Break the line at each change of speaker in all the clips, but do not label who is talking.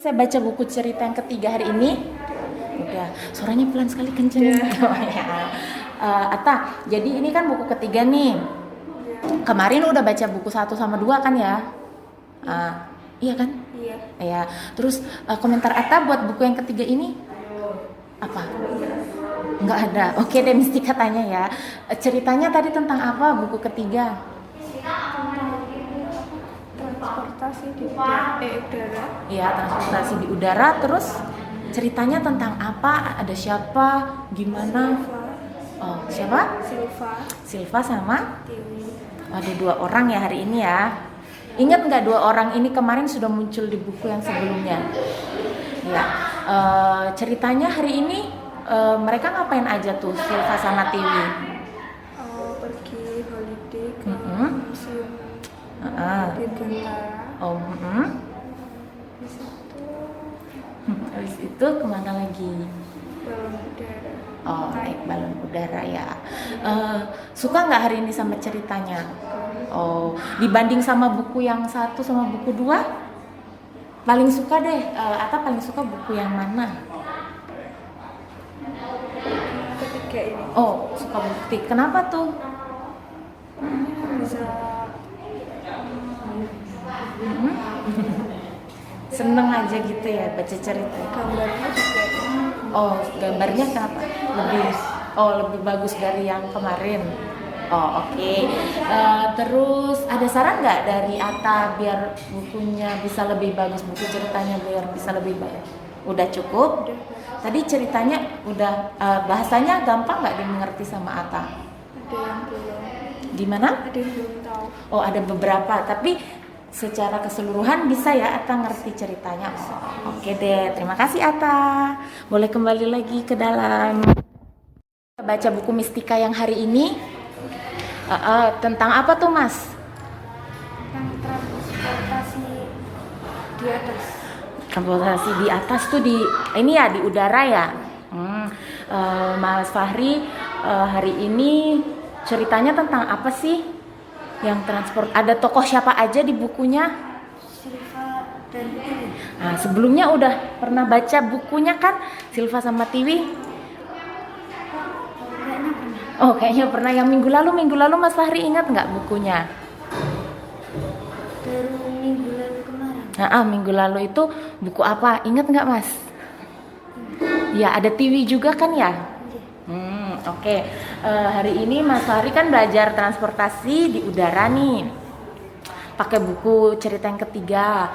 Saya baca buku cerita yang ketiga hari ini. Udah, suaranya pelan sekali, kenceng. Oh, ya. Atta, jadi ini kan buku ketiga nih. Kemarin udah baca buku 1 sama 2 kan ya? Iya kan?
Iya.
Ya. Terus komentar Atta buat buku yang ketiga ini apa? Nggak ada. Oke deh, mesti katanya ya. Ceritanya tadi tentang apa buku ketiga?
Transportasi di udara.
Iya, transportasi di udara. Terus ceritanya tentang apa? Ada siapa? Gimana? Oh, siapa? Silva sama?
Tiwi.
Ada 2 orang ya hari ini ya. Ingat nggak 2 orang ini kemarin sudah muncul di buku yang sebelumnya? Ya. Ceritanya hari ini mereka ngapain aja tuh Silva sama Tiwi?
Pergi holiday ke museum Dirgantara.
Oh,
Habis itu
habis itu kemana lagi?
balon udara.
Oh, naik balon udara ya. Suka nggak hari ini sama ceritanya? Oh, dibanding sama buku yang 1 sama buku 2? Paling suka deh, atau paling suka buku yang mana?
Ketiga ini.
Oh, suka buku. Kenapa tuh?
Bisa
Seneng aja gitu ya baca cerita.
gambarnya juga.
Oh, gambarnya kenapa? Lebih bagus dari yang kemarin. Oh, oke. Terus ada saran nggak dari Atta biar bukunya bisa lebih bagus, buku ceritanya biar bisa lebih baik? Udah cukup?
Udah.
Tadi ceritanya udah, bahasanya gampang nggak dimengerti sama Atta?
Ada yang belum.
Gimana?
Ada yang belum tahu.
Oh, ada beberapa, tapi secara keseluruhan bisa ya Atta ngerti ceritanya. Oh, oke deh, terima kasih Atta. Boleh kembali lagi ke dalam. Baca buku Mistika yang hari ini. Tentang apa tuh Mas?
Tentang transportasi di atas.
Transportasi di atas tuh ini ya di udara ya. Mas Fahri, hari ini ceritanya tentang apa sih? Yang transport, ada tokoh siapa aja di bukunya?
Silva dan Tiwi.
Nah, sebelumnya udah pernah baca bukunya kan? Silva sama Tiwi?
Kayaknya pernah.
Oh, kayaknya pernah. Yang minggu lalu Mas Fahri ingat nggak bukunya?
Baru minggu lalu kemarin.
Minggu lalu itu buku apa? Ingat nggak Mas? Ya, ada Tiwi juga kan ya? Oke. Hari ini Mas Fahri kan belajar transportasi di udara nih. Pakai buku cerita yang ketiga.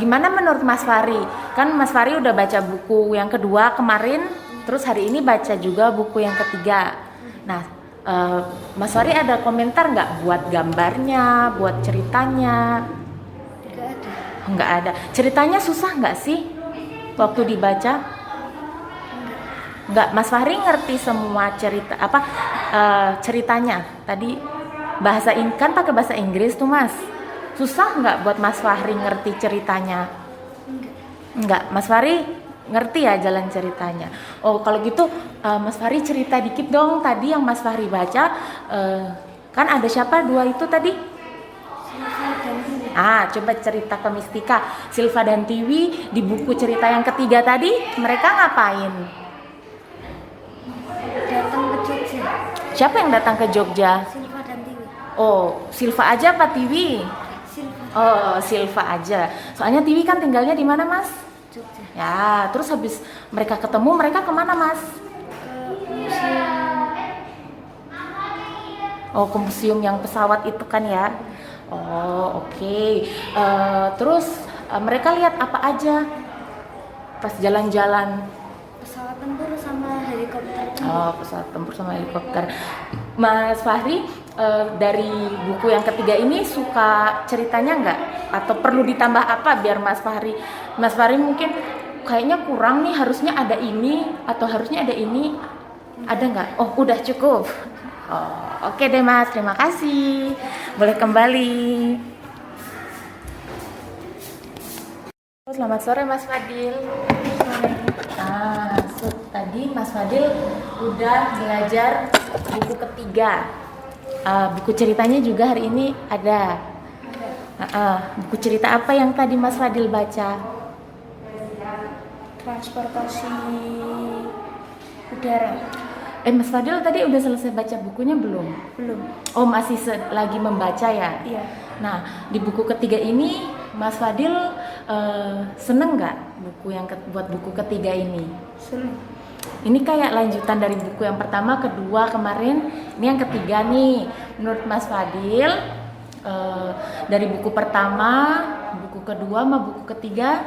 Gimana menurut Mas Fahri? Kan Mas Fahri udah baca buku yang kedua kemarin, terus hari ini baca juga buku yang ketiga. Nah, Mas Fahri ada komentar nggak buat gambarnya, buat ceritanya?
Tidak ada.
Nggak ada. Ceritanya susah nggak sih waktu dibaca? Nggak, Mas Fahri ngerti semua cerita ceritanya. Tadi kan pakai bahasa Inggris tuh Mas. Susah nggak buat Mas Fahri ngerti ceritanya? Nggak, Mas Fahri ngerti ya jalan ceritanya. Oh, kalau gitu Mas Fahri cerita dikit dong tadi yang Mas Fahri baca. Kan ada siapa 2 itu tadi?
Silva dan Tiwi.
Coba cerita ke Mistika. Silva dan Tiwi di buku cerita yang ketiga tadi mereka ngapain?
Datang ke Jogja.
Siapa yang datang ke Jogja?
Silva dan Tiwi.
Oh, Silva aja apa Tiwi?
Silva.
Oh, Silva aja. Soalnya Tiwi kan tinggalnya di mana, Mas?
Jogja.
Ya, terus habis mereka ketemu, mereka kemana, Mas?
Ke museum.
Oh, ke museum yang pesawat itu kan ya? Oh, oke. Terus mereka lihat apa aja pas jalan-jalan?
Pesawat tempur sama helikopter.
Oh, pesawat tempur sama helikopter. Mas Fahri, dari buku yang ketiga ini suka ceritanya nggak? Atau perlu ditambah apa biar Mas Fahri mungkin kayaknya kurang nih, harusnya ada ini atau harusnya ada ini, ada nggak? Oh, udah cukup. Oh, oke deh Mas, terima kasih. Boleh kembali. Selamat sore Mas Fadil. Tadi Mas Fadil udah belajar buku ketiga. Buku ceritanya juga hari ini ada. Buku cerita apa yang tadi Mas Fadil baca?
transportasi udara.
Mas Fadil tadi udah selesai baca bukunya belum?
Belum.
Oh, masih lagi membaca ya?
Iya.
Nah, di buku ketiga ini Mas Fadil seneng nggak buat buku ketiga ini?
Senang.
Ini kayak lanjutan dari buku yang pertama, kedua kemarin, ini yang ketiga nih. Menurut Mas Fadil, dari buku pertama, buku kedua sama buku ketiga,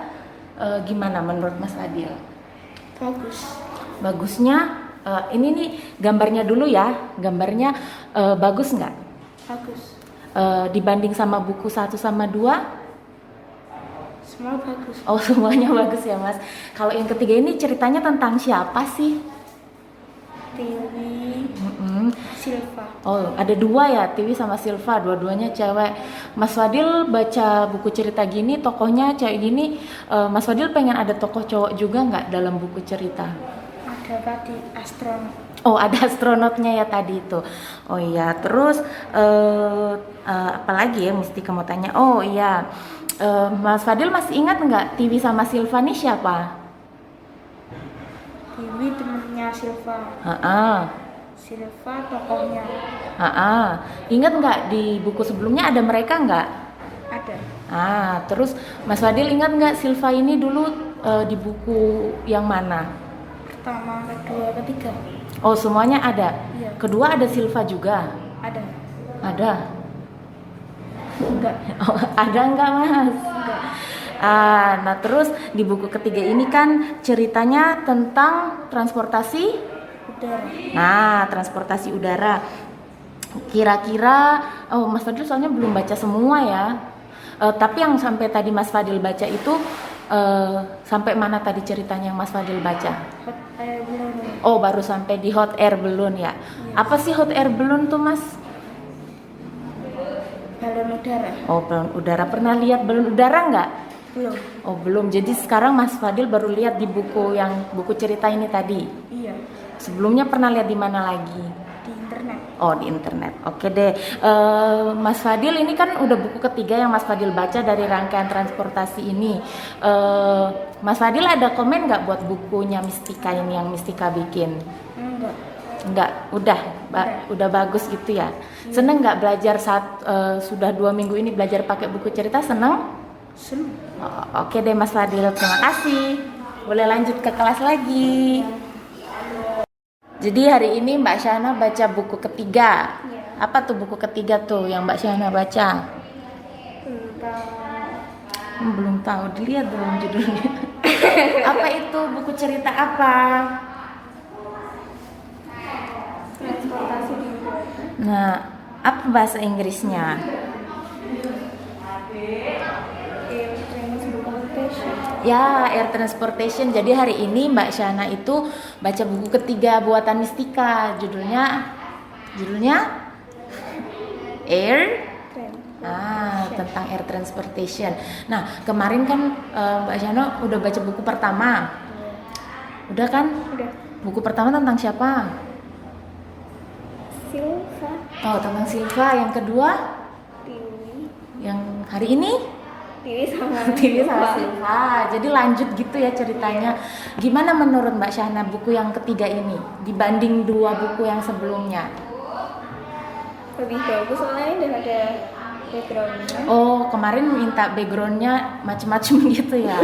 gimana menurut Mas Fadil?
Bagus.
Bagusnya, ini nih gambarnya dulu ya, gambarnya bagus nggak?
Bagus.
Dibanding sama buku 1 sama 2?
Semua bagus.
Oh, semuanya bagus ya Mas. Kalau yang ketiga ini ceritanya tentang siapa sih?
Tiwi, Silva.
Oh, ada 2 ya, Tiwi sama Silva, dua-duanya cewek. Mas Fadil baca buku cerita gini, tokohnya cewek gini, Mas Fadil pengen ada tokoh cowok juga nggak dalam buku cerita?
Ada tadi astronot.
Oh, ada astronotnya ya tadi itu. Oh iya, terus apa lagi ya mesti kamu tanya? Oh iya, Mas Fadil masih ingat nggak Tiwi sama Silva nih siapa?
Tiwi temennya Silva.
Silva
tokohnya.
Ingat nggak di buku sebelumnya ada mereka nggak?
Ada.
Terus Mas Fadil ingat nggak Silva ini dulu di buku yang mana?
Pertama, kedua, ketiga.
Oh, semuanya ada.
Iya.
Kedua ada Silva juga.
Ada.
Ada.
Enggak.
Oh, ada nggak Mas?
Enggak.
Nah terus di buku ketiga ini kan ceritanya tentang transportasi
Udara.
Nah, transportasi udara. Kira-kira, Mas Fadil soalnya belum baca semua ya. Tapi yang sampai tadi Mas Fadil baca itu sampai mana tadi ceritanya yang Mas Fadil baca?
Hot air balloon.
Oh, baru sampai di hot air balloon ya. Apa sih hot air balloon tuh Mas?
Balon udara.
Oh, balon udara. Pernah lihat balon udara nggak?
Belum.
Oh, belum. Jadi sekarang Mas Fadil baru lihat di buku cerita ini tadi.
Iya.
Sebelumnya pernah lihat di mana lagi?
Di internet.
Oh, di internet. Oke deh. Mas Fadil ini kan udah buku ketiga yang Mas Fadil baca dari rangkaian transportasi ini. Mas Fadil ada komen nggak buat bukunya Mistika ini yang Mistika bikin? Enggak, udah bagus gitu ya. Seneng nggak belajar saat sudah 2 minggu ini belajar pakai buku cerita? Seneng?
Senang.
Oke deh Mas Fadil, terima kasih. Boleh lanjut ke kelas lagi. Jadi hari ini Mbak Syahna baca buku ketiga.
Iya.
Apa tuh buku ketiga tuh yang Mbak Syahna baca?
Tentang
Belum tahu, dilihat belum judulnya. Apa itu buku cerita apa?
transportasi di udara.
Nah, apa bahasa Inggrisnya?
Air transportation.
Ya, air transportation. Jadi hari ini Mbak Syahna itu baca buku ketiga buatan Mistika. Judulnya Air. Tentang air transportation. Nah, kemarin kan Mbak Syahna udah baca buku pertama. Udah kan?
Udah.
Buku pertama tentang siapa?
Silva.
Oh, tentang Silva. Yang kedua?
Tiwi.
Yang hari ini?
Tiwi sama
Tiwi sama Silva. Jadi lanjut gitu ya ceritanya. Gimana menurut Mbak Syahna buku yang ketiga ini dibanding 2 buku yang sebelumnya?
Lebih bagus soalnya ini udah ada backgroundnya.
Oh, kemarin minta backgroundnya macem-macem gitu ya.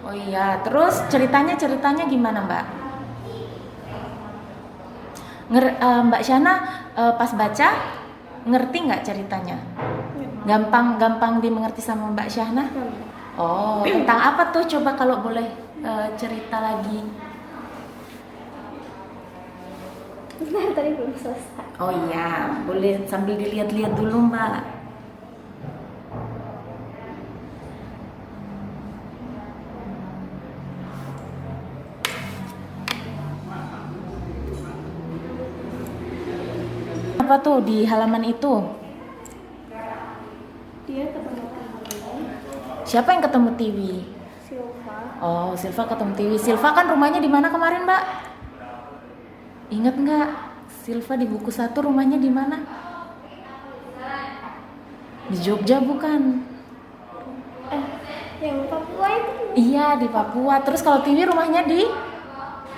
Oh iya, terus ceritanya gimana Mbak? Mbak Syahna pas baca ngerti nggak ceritanya? Gampang dimengerti sama Mbak Syahna? Oh, tentang apa tuh? Coba kalau boleh cerita lagi.
Nah, tadi belum selesai.
Oh iya, boleh sambil dilihat-lihat dulu Mbak. Apa tuh di halaman itu?
Dia ketemu Tiwi.
Siapa yang ketemu Tiwi?
Silva.
Oh, Silva ketemu Tiwi. Silva kan rumahnya di mana kemarin, Mbak? Ingat nggak? Silva di buku 1 rumahnya di mana? Di Jogja bukan?
Yang Papua itu
Iya, di Papua. Terus kalau Tiwi rumahnya di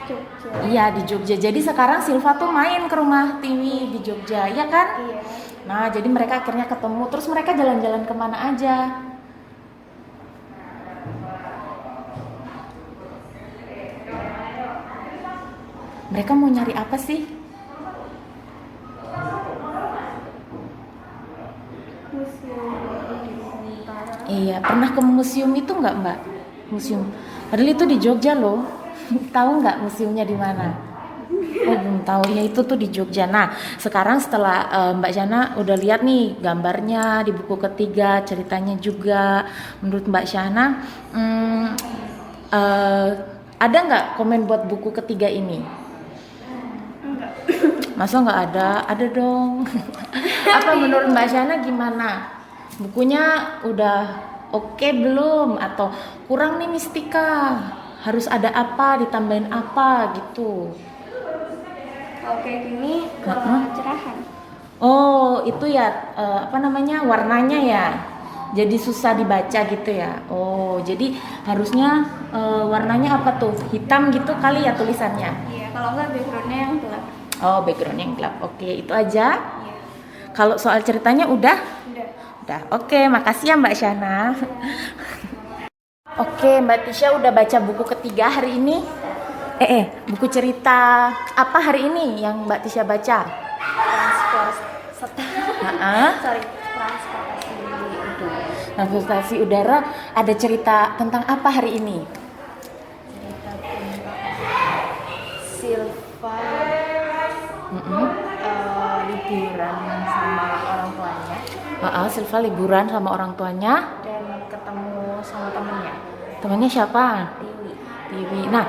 Jogja.
Iya, di Jogja. Jadi sekarang Silva tuh main ke rumah Tiwi di Jogja, iya kan?
Iya.
Nah, jadi mereka akhirnya ketemu. Terus mereka jalan-jalan kemana aja? Mereka mau nyari apa sih?
Museum di Utara.
Iya, pernah ke museum itu nggak, Mbak? Museum. Padahal itu di Jogja loh. Tahu nggak museumnya di mana? Oh, belum tahu. Ya itu tuh di Jogja. Nah, sekarang setelah Mbak Jana udah lihat nih gambarnya di buku ketiga, ceritanya juga. Menurut Mbak Jana, ada nggak komen buat buku ketiga ini?
Enggak.
Masa nggak ada? Ada dong. Apa menurut Mbak Jana gimana? Bukunya udah oke belum? Atau kurang nih mistika? Harus ada apa? Ditambahin apa gitu?
Kalau kayak gini kurang cerahan.
Oh, itu ya apa namanya? Warnanya ya. Jadi susah dibaca gitu ya. Oh, jadi harusnya warnanya apa tuh? Hitam gitu kali ya tulisannya.
Iya, kalau enggak backgroundnya yang gelap.
Oh, backgroundnya yang gelap. Oke, itu aja.
Iya.
Kalau soal ceritanya udah?
Udah.
Udah. Oke, makasih ya Mbak Shana. Oke, Mbak Tisha udah baca buku ketiga hari ini. Buku cerita apa hari ini yang Mbak Tisha baca?
Transportasi udara.
Transportasi udara. Ada cerita tentang apa hari ini?
Cerita tentang Silva liburan sama orang tuanya
Silva liburan sama orang tuanya.
dan ketemu sama temennya
Temannya siapa?
Tiwi.
Tiwi. Nah,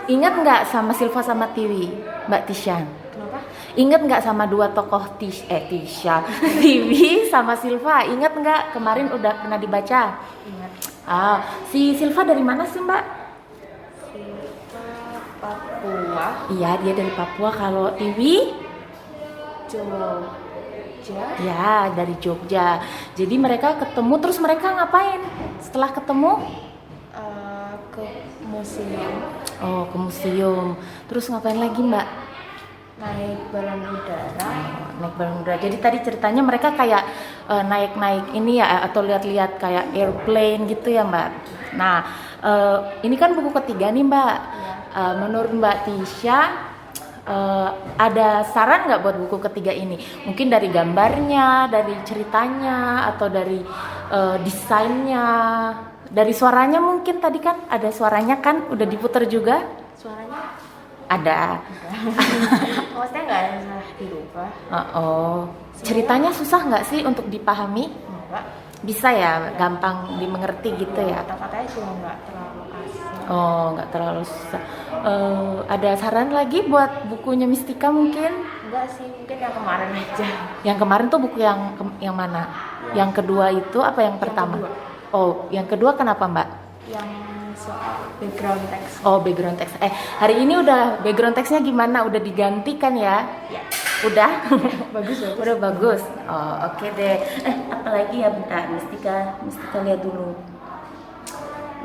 ingat nggak sama Silva sama Tiwi, Mbak Tisha?
Kenapa?
Ingat nggak sama dua tokoh Tisha, Tiwi sama Silva? Ingat nggak? Kemarin udah pernah dibaca.
Ingat.
Si Silva dari mana sih Mbak?
Silva Papua,
Iya, dia dari Papua. Kalau Tiwi?
Jogja.
Ya, dari Jogja. Jadi mereka ketemu, terus mereka ngapain? Setelah ketemu?
Ke museum,
Oh, ke museum. Terus ngapain lagi Mbak?
naik balon udara.
Naik balon udara. Jadi tadi ceritanya mereka kayak naik-naik ini ya, atau lihat-lihat kayak airplane gitu ya Mbak. Nah, ini kan buku ketiga nih Mbak. Menurut Mbak Tisha, ada saran nggak buat buku ketiga ini? Mungkin dari gambarnya, dari ceritanya, atau dari desainnya, dari suaranya mungkin tadi kan ada suaranya kan, udah diputar juga?
Suaranya
Ada.
maksudnya nggak ada salah dirubah.
Ceritanya susah nggak sih untuk dipahami?
Enggak.
Bisa ya, gampang dimengerti gitu ya?
Kata-katanya juga nggak terlalu asing.
Oh, nggak terlalu susah. Ada saran lagi buat bukunya Mistika mungkin?
Enggak sih, mungkin yang kemarin aja.
Yang kemarin tuh buku yang mana? Yang kedua itu apa yang pertama?
kedua.
Oh, yang kedua kenapa Mbak?
Yang soal background text.
Oh, background text. Hari ini udah background textnya gimana? Udah digantikan ya?
Ya.
Udah?
Bagus.
Udah bagus. Oh, oke deh. Apalagi ya bentar, Mistika lihat dulu.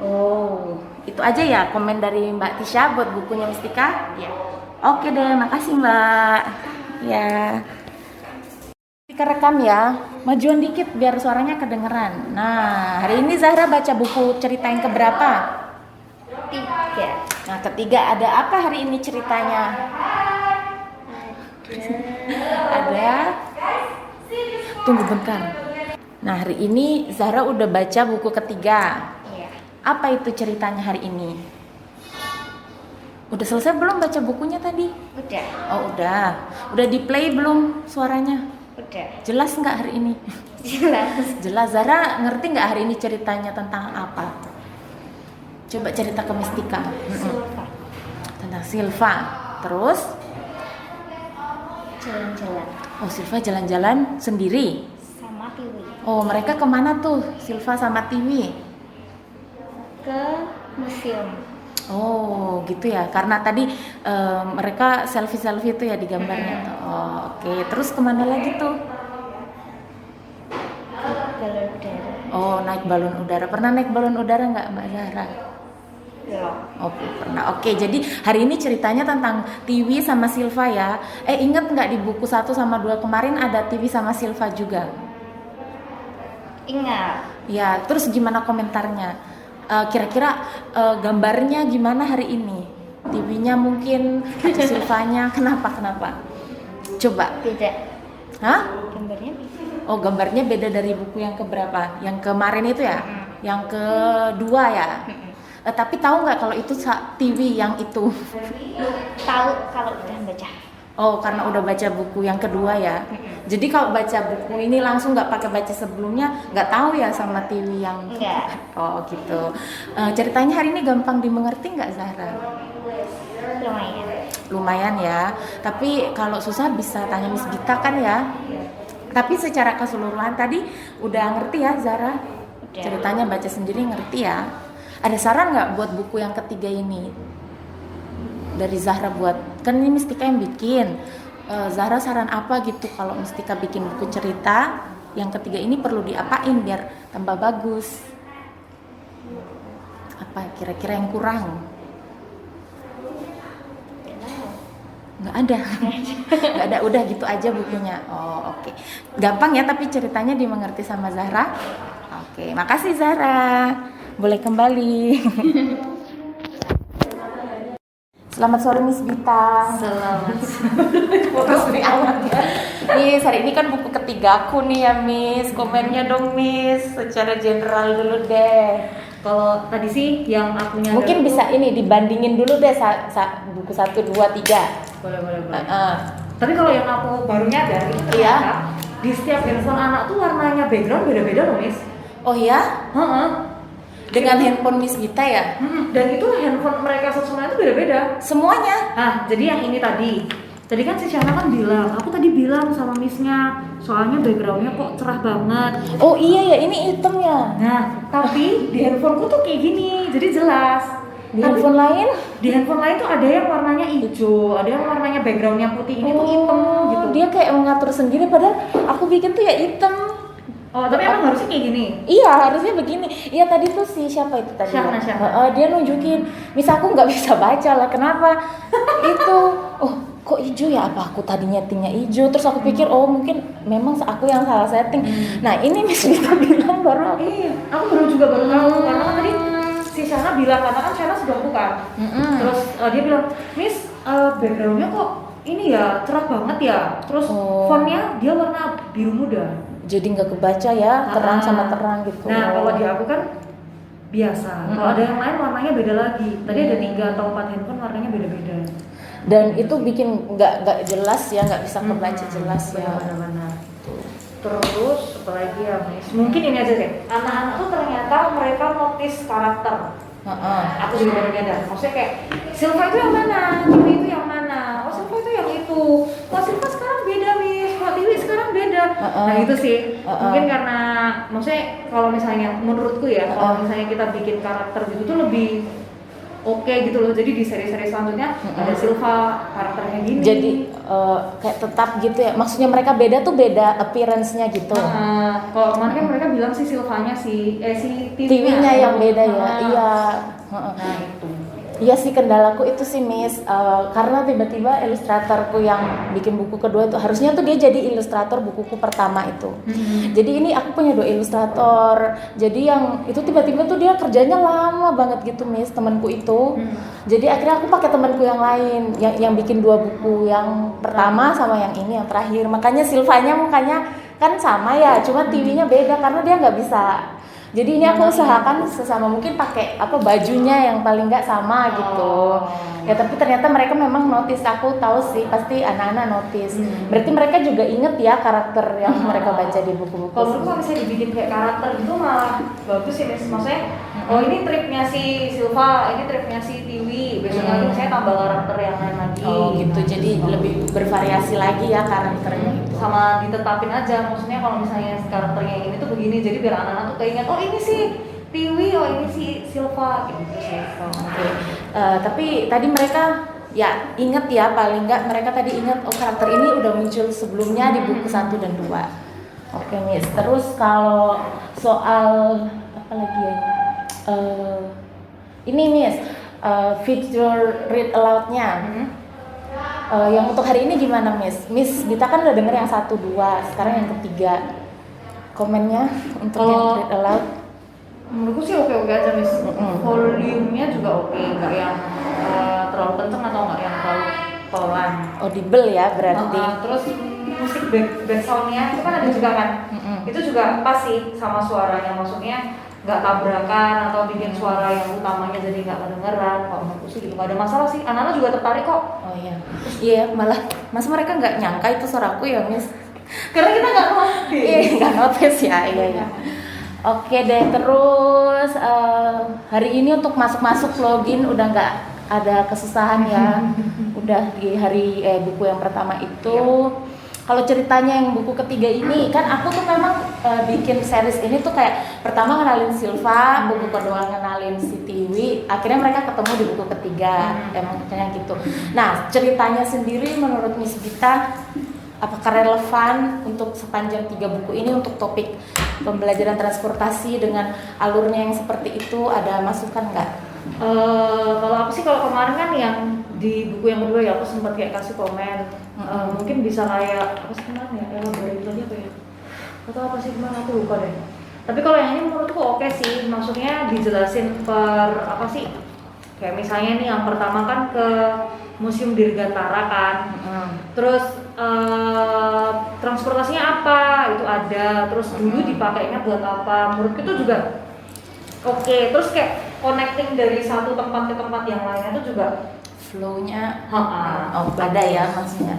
Oh, itu aja ya komen dari Mbak Tisha buat bukunya Mistika?
Ya.
Oke deh, makasih Mbak. Ya. Kita rekam ya. Majuan dikit biar suaranya kedengeran. Nah, hari ini Zahra baca buku cerita yang keberapa?
3.
Nah, ketiga. Ada apa hari ini ceritanya? Ada. Tunggu bentar. Nah, hari ini Zahra udah baca buku ketiga.
Iya.
Apa itu ceritanya hari ini? Udah selesai belum baca bukunya tadi?
Udah.
Oh, udah. Udah di play belum suaranya?
Udah.
Jelas nggak hari ini?
Jelas.
Jelas. Zahra ngerti nggak hari ini ceritanya tentang apa? Coba cerita ke Mistika.
Silva.
Tentang Silva. Terus?
Jalan-jalan
Oh, Silva jalan-jalan sendiri.
sama Tiwi
Oh, mereka kemana tuh? Silva sama Tiwi?
ke museum.
Oh, gitu ya. Karena tadi mereka selfie itu ya di gambarnya. Oh, oke. Terus kemana lagi tuh?
Balon udara.
Oh, naik balon udara. Pernah naik balon udara nggak Mbak Zahra?
Belum.
Oh, pernah. Oke, jadi hari ini ceritanya tentang Tiwi sama Silva ya. Inget nggak di buku 1 sama 2 kemarin ada Tiwi sama Silva juga?
Ingat.
Ya, terus gimana komentarnya? Kira-kira gambarnya gimana hari ini? Tiwinya mungkin atau Silvanya? Kenapa? Coba.
Beda.
Hah?
Gambarnya beda.
Oh, gambarnya beda dari buku yang keberapa? Yang kemarin itu ya? Yang kedua ya? Tapi tahu nggak kalau itu Tiwi yang itu?
Tahu kalau udah baca.
Oh, karena udah baca buku yang kedua ya. Jadi kalau baca buku ini langsung nggak pakai baca sebelumnya, nggak tahu ya sama Tiwi yang.
Enggak.
Oh gitu. Ceritanya hari ini gampang dimengerti nggak Zahra?
Lumayan.
Lumayan ya. Tapi kalau susah bisa tanya Miss Gita kan ya. Tapi secara keseluruhan tadi udah ngerti ya Zahra?
Udah.
Ceritanya baca sendiri ngerti ya. Ada saran nggak buat buku yang ketiga ini? Dari Zahra buat, kan ini Mistika yang bikin. Zahra saran apa gitu kalau Mistika bikin buku cerita yang ketiga ini perlu diapain biar tambah bagus? Apa kira-kira yang kurang? Nggak ada. Nggak ada, udah gitu aja bukunya. Oh, oke. Gampang ya, tapi ceritanya dimengerti sama Zahra. Oke, makasih Zahra. Boleh kembali. Selamat sore Miss Gita.
Selamat.
Terus nih awalnya. Miss, hari ini kan buku ketiga aku nih ya Miss. Komennya dong Miss, secara general dulu deh.
Kalau tadi sih yang akunya
Mungkin
ada
bisa ini dibandingin dulu deh buku 1, 2, 3.
boleh. Tapi kalau yang aku baru nyadar itu
Iya.
ternyata di setiap handphone anak tuh warnanya background beda-beda loh, Miss.
Oh ya?
Heeh.
Dengan handphone Miss Gita ya?
Dan itu handphone mereka semua itu beda-beda.
Semuanya?
Nah, jadi yang ini tadi. Tadi kan si Shana kan bilang, aku tadi bilang sama Missnya, soalnya backgroundnya kok cerah banget.
Oh iya ya, ini hitam ya.
Nah, tapi di handphoneku tuh kayak gini, jadi jelas.
Di
Tapi
handphone lain?
di handphone lain tuh ada yang warnanya hijau, ada yang warnanya backgroundnya putih, ini tuh hitam gitu.
Dia kayak mengatur sendiri padahal aku bikin tuh ya hitam.
Oh, tapi emang harusnya kayak gini.
Iya, harusnya begini. Iya, tadi tuh si siapa itu tadi?
Syahna.
Dia nunjukin. Misal aku nggak bisa baca lah. Kenapa? Itu. Oh, kok hijau ya? Apa aku tadi nyetingnya hijau? Terus aku pikir, oh mungkin memang aku yang salah setting. Nah, ini Miss Vita bilang baru aku.
Iya, aku baru tahu karena kan tadi si Shana bilang, karena kan Shana sudah buka. Terus dia bilang, Miss, backgroundnya kok ini ya cerah banget ya. Terus fontnya dia warna biru muda.
Jadi nggak kebaca ya, terang sama terang gitu.
Nah, kalau di aku kan biasa. Kalau ada yang lain warnanya beda lagi. Tadi ada 3 atau 4 handphone warnanya beda-beda.
Dan itu bikin nggak jelas ya, nggak bisa kebaca jelas ya.
Benar-benar. Terus apalagi ya, Miss? Mungkin ini aja deh. Anak-anak tuh ternyata mereka notice karakter. Aku juga baru nyadar. Maksudnya kayak Silva itu yang mana, Tiwi itu yang mana. Oh, Silva itu yang itu. Kok Silva sekarang beda, Miss. Kok Tiwi sekarang beda. Nah itu sih. Mungkin karena maksudnya kalau misalnya menurutku ya, kalau misalnya kita bikin karakter gitu tuh lebih oke gitu loh. Jadi di seri-seri selanjutnya ada Silva karakternya gini.
Jadi kayak tetap gitu ya. Maksudnya mereka beda tuh beda appearance-nya gitu.
Kalau kemarin kan mereka bilang si Silvanya si
TV-nya yang beda ya. Iya.
Nah itu.
Iya sih, kendalaku itu sih Miss, karena tiba-tiba ilustratorku yang bikin buku kedua itu harusnya tuh dia jadi ilustrator bukuku pertama itu. Jadi ini aku punya 2 ilustrator. Jadi yang itu tiba-tiba tuh dia kerjanya lama banget gitu Miss, temanku itu. Jadi akhirnya aku pakai temanku yang lain yang bikin 2 buku, yang pertama sama yang ini yang terakhir. Makanya Silvanya mukanya kan sama ya, cuma TV-nya beda karena dia nggak bisa. Jadi ini aku usahakan sesama mungkin pakai bajunya yang paling nggak sama gitu. Ya tapi ternyata mereka memang notice, aku tahu sih pasti anak-anak notice. Berarti mereka juga inget ya karakter yang mereka baca di buku-buku.
Kalau menurutku kalau misalnya dibikin kayak karakter gitu malah bagus sih Miss. Maksudnya, oh ini triknya si Silva, ini triknya si Tiwi. Besoknya lagi saya tambah karakter yang lain lagi.
Oh gitu, jadi lebih bervariasi lagi ya karakternya itu.
Sama ditetapin aja, maksudnya kalau misalnya karakternya yang ini tuh begini, jadi biar anak-anak tuh keinget, oh ini sih Tiwi, oh ini si Silva gitu sih.
Oke. Tapi tadi mereka ya inget ya, paling nggak mereka tadi inget, oh karakter ini udah muncul sebelumnya di buku 1 dan 2. Oke Miss, terus kalau soal apa lagi ya? Ini Miss, feature read aloud-nya. Yang untuk hari ini gimana Miss? Miss Dita kan udah denger yang 1, 2, sekarang yang ketiga. Komennya untuk yang read aloud?
Menurutku sih oke-oke aja Miss. Volumenya juga oke, nggak yang terlalu kenceng atau nggak yang terlalu pelan.
Audible ya berarti.
Terus musik back sound-nya itu kan ada juga kan. Itu juga pas sih sama suaranya, maksudnya nggak tabrakan atau bikin suara yang utamanya jadi nggak kedengeran. Kalau menurutku sih gitu nggak ada masalah sih. Anak-anak juga tertarik kok.
Oh iya, iya malah mas mereka nggak nyangka itu suaraku ya Miss.
Karena kita nggak notice.
Iya nggak notice ya, iya. Oke deh, terus hari ini untuk masuk login udah nggak ada kesusahan ya. Udah di hari buku yang pertama itu. Kalau ceritanya yang buku ketiga ini kan aku tuh memang bikin series ini tuh kayak pertama kenalin Silva, buku kedua kenalin si Tiwi, akhirnya mereka ketemu di buku ketiga, emang kayak gitu. Nah ceritanya sendiri menurut Miss Gita apakah relevan untuk sepanjang 3 buku ini untuk topik pembelajaran transportasi dengan alurnya yang seperti itu, ada masukan nggak?
Kalau aku sih kalau kemarin kan yang di buku yang kedua ya aku sempat kayak kasih komen, mungkin bisa kayak apa sih kemarin ya, elaborate tadi apa ya? Atau apa sih kemarin aku lupa deh. Tapi kalau yang ini menurutku oke sih, maksudnya dijelasin per apa sih? Kayak misalnya nih yang pertama kan ke Museum Dirgantara kan, terus transportasinya apa itu ada, terus dulu dipakainya buat apa, menurutku itu juga oke. Terus kayak connecting dari satu tempat ke tempat yang lainnya itu juga
flow-nya ada ya maksudnya.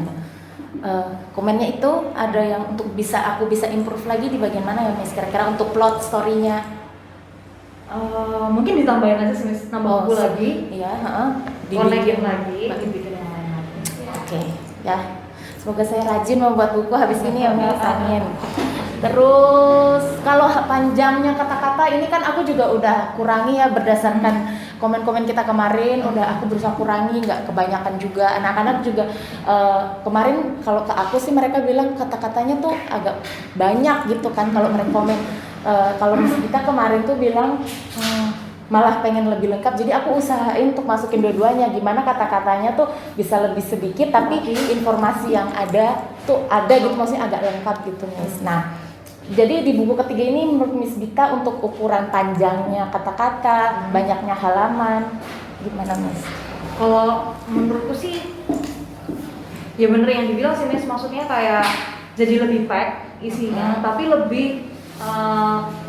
Komennya itu ada yang untuk aku bisa improve lagi di bagian mana ya Miss, kira-kira untuk plot story-nya?
Mungkin ditambahin aja sih Miss, nambah buku lagi,
iya,
connecting lagi, bikin yang lain lagi.
Oke, ya. Semoga saya rajin membuat buku habis ini ya Miss, amin. Terus kalau panjangnya kata-kata ini kan aku juga udah kurangi ya berdasarkan komen-komen kita kemarin, udah aku berusaha kurangi, nggak kebanyakan juga. Anak-anak juga kemarin kalau ke aku sih mereka bilang kata-katanya tuh agak banyak gitu kan kalau mereka komen. Kalau kita kemarin tuh bilang malah pengen lebih lengkap, jadi aku usahain untuk masukin dua-duanya, gimana kata-katanya tuh bisa lebih sedikit tapi informasi yang ada tuh ada gitu, maksudnya agak lengkap gitu Miss. Nah jadi di buku ketiga ini menurut Miss Gita untuk ukuran panjangnya kata-kata, banyaknya halaman, gimana Miss?
Kalau menurutku sih ya bener yang dibilang sih Miss, maksudnya kayak jadi lebih pack isinya, tapi lebih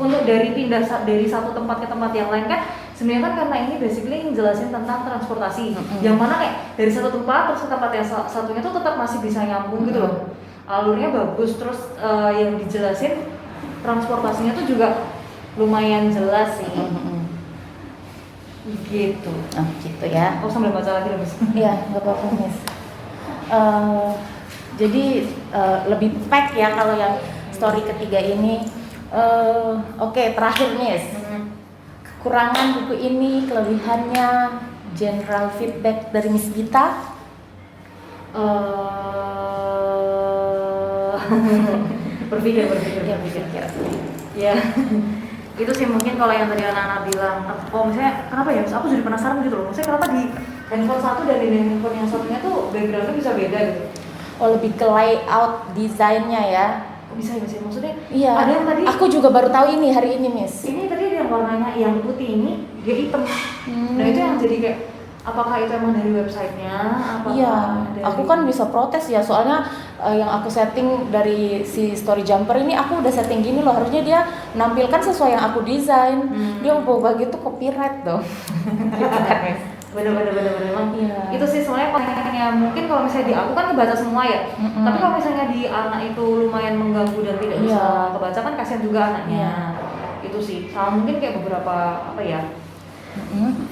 untuk pindah dari satu tempat ke tempat yang lain kan sebenarnya kan karena ini basically ngejelasin tentang transportasi, yang mana kayak dari satu tempat terus ke tempat yang satunya tuh tetap masih bisa nyambung gitu loh, alurnya bagus, terus yang dijelasin transportasinya tuh juga lumayan jelas sih. Gitu.
Oh gitu ya.
Oh sambil baca lagi Miss.
Iya nggak apa-apa Miss. Jadi lebih pack ya kalau yang story ketiga ini. Oke, terakhir Miss. Kekurangan buku ini, kelebihannya, general feedback dari Miss Gita.
berpikir. Ya. Itu sih mungkin kalau yang tadi anak-anak bilang, oh misalnya kenapa ya, aku jadi penasaran gitu loh, maksudnya kenapa di handphone satu dan di handphone yang satunya tuh backgroundnya bisa beda gitu.
Oh lebih ke layout desainnya ya.
Bisa ya maksudnya?
Iya.
Ada yang tadi.
Aku juga baru tahu ini hari ini Miss.
Ini tadi yang warnanya yang putih ini dia hitam. Nah itu yang jadi kayak apakah itu emang dari websitenya?
Iya. Aku kan bisa protes ya soalnya yang aku setting dari si Story Jumper ini aku udah setting gini loh, harusnya dia menampilkan sesuai yang aku desain. Dia mau ubah gitu copyright dong. Gitu kan Miss.
Bener emang. Iya. Itu sih soalnya kontennya mungkin kalau misalnya di aku kan kebaca semua ya. Tapi kalau misalnya di anak itu lumayan mengganggu dan tidak bisa kebaca kan kasihan juga anaknya. Itu sih. Sama mungkin kayak beberapa apa ya?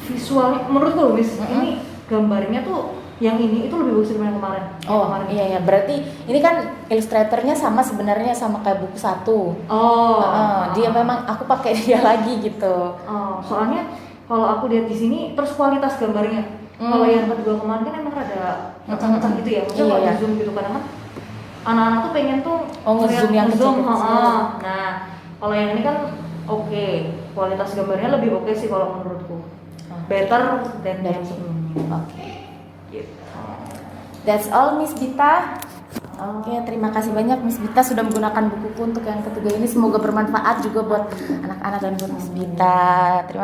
Visualnya menurutku loh Miss, ini gambarnya tuh yang ini itu lebih bagus daripada yang kemarin.
Oh iya, berarti ini kan ilustratornya sama sebenarnya sama kayak buku 1. Dia memang aku pakai dia lagi gitu.
Soalnya kalau aku lihat di sini terus kualitas gambarnya. Kalau yang kedua kemarin kan emang ada pecah-pecah gitu ya. Maksudnya kalau di zoom gitu kadang kan anak-anak tuh pengen tuh
nge-zoom yang
nge-zoom,
kecil-kecil.
Nah, kalau yang ini kan oke, kualitas gambarnya lebih oke sih kalau menurutku. Better than yang sebelumnya.
Oke.
Gitu.
That's all Miss Bita. Oke, terima kasih banyak Miss Bita sudah menggunakan bukuku untuk yang ketiga ini. Semoga bermanfaat juga buat anak-anak dan buat Miss Bita. Terima